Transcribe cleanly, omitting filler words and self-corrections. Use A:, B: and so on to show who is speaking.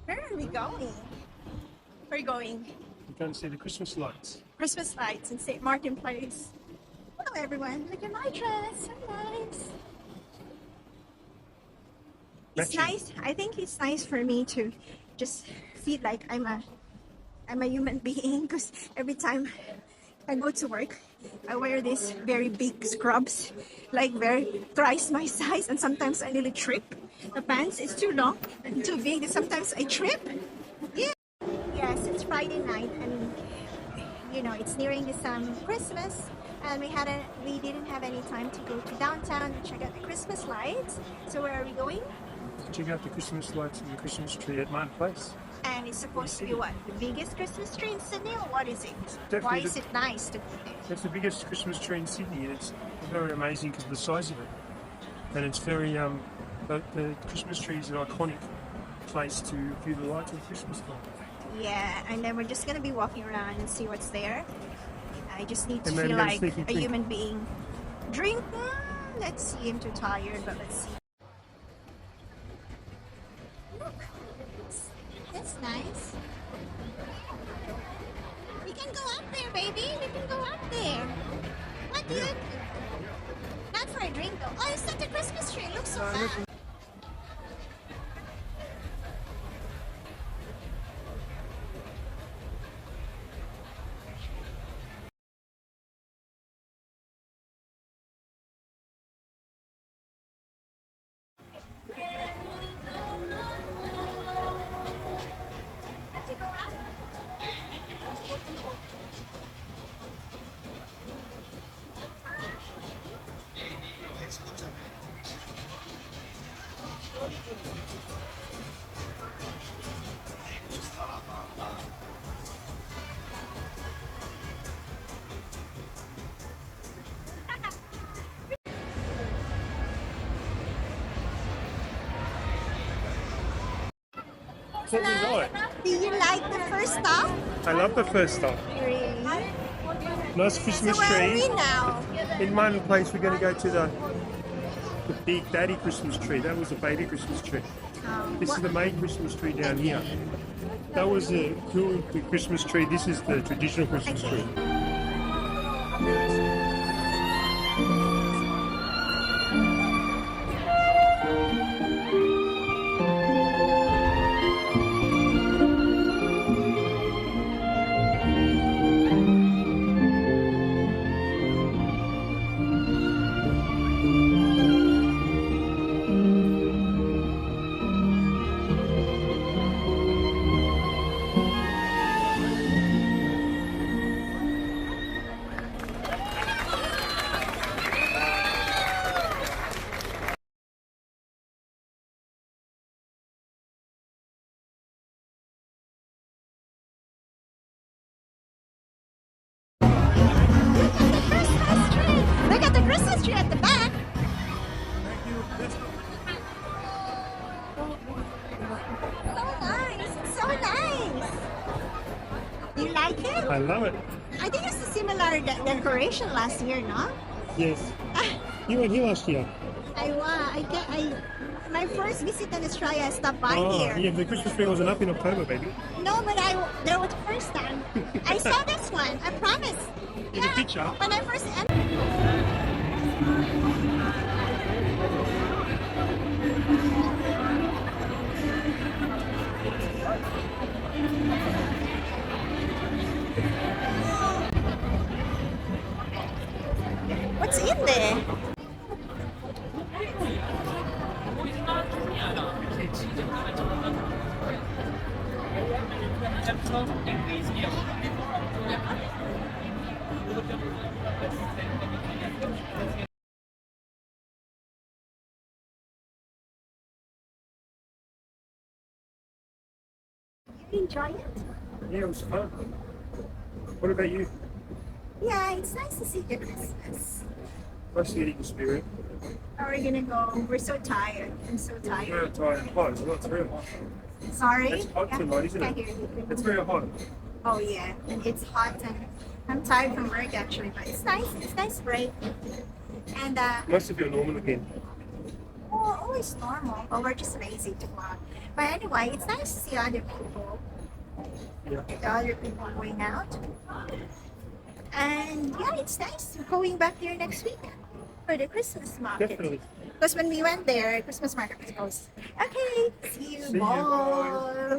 A: Where are we going? We're going
B: We're going to see the Christmas lights.
A: Christmas lights in St. Martin Place. Hello everyone, look at my dress, so nice. It's
B: Matching.
A: nice. I think it's nice for me to just feel like I'm a human being because every time I go to work, I wear these very big scrubs, like very thrice my size, and sometimes I nearly trip. The pants is too long and too big, and sometimes I trip. Yeah. Yes, it's Friday night, and it's nearing this Christmas, and we didn't have any time to go to downtown and check out the Christmas lights. So where are we going?
B: Check out the Christmas lights and the Christmas tree at Martin Place.
A: And it's supposed to be what? The biggest Christmas tree in Sydney, or what is it?
B: Definitely
A: Why is it nice to be there?
B: It's the biggest Christmas tree in Sydney, and it's very amazing because of the size of it. And it's very, the Christmas tree is an iconic place to view the lights of Christmas time.
A: Yeah, and then we're just going to be walking around and see what's there. I just need to
B: And then
A: feel
B: we're
A: like
B: sneaking
A: a
B: drink.
A: human being. Drink? Let's see, I'm too tired, but let's see. Look, that's nice. We can go up there, baby. We can go up there. What do you? Not for a drink though. Oh, it's not the Christmas tree. It looks so fun.
B: So design.
A: Do you like the first stop?
B: I love the first stop.
A: Really?
B: Nice
A: So
B: Christmas
A: where are
B: tree.
A: we now?
B: In Martin Place, we're going to go to the big daddy Christmas tree. That was the baby Christmas tree. This is the main Christmas tree down here. That was the cool Christmas tree. This is the traditional Christmas
A: Okay.
B: tree.
A: Look at the Christmas tree at the back. So nice. It's so nice. You like it?
B: I love it.
A: I think it's a similar decoration last year, no?
B: Yes. You were here last year.
A: My first visit in Australia, I stopped by
B: Oh,
A: here.
B: yeah, the Christmas tree wasn't up in October, baby.
A: No, but there was the first time. I saw this one. I promise.
B: In the picture?
A: When I first entered. What's in there? You enjoy it?
B: Yeah, it was fun. What about you?
A: Yeah, it's nice to see the Christmas.
B: Nice to get the spirit.
A: Are we gonna go? We're so tired. I'm so tired.
B: Very tired and hot. It's very hot.
A: Sorry?
B: It's hot tonight, isn't
A: Can't
B: it?
A: hear you.
B: It's very hot.
A: Oh yeah, it's hot and I'm tired from work actually, but it's nice. It's nice break. And
B: Most of you are normal again.
A: always normal, but we're just lazy to go out. But anyway, it's nice to see other people.
B: Yeah.
A: The other people going out. And yeah, it's nice going back there next week for the Christmas market.
B: Definitely.
A: Because when we went there, Christmas market was closed. Okay, see you.
B: See you.
A: Bye.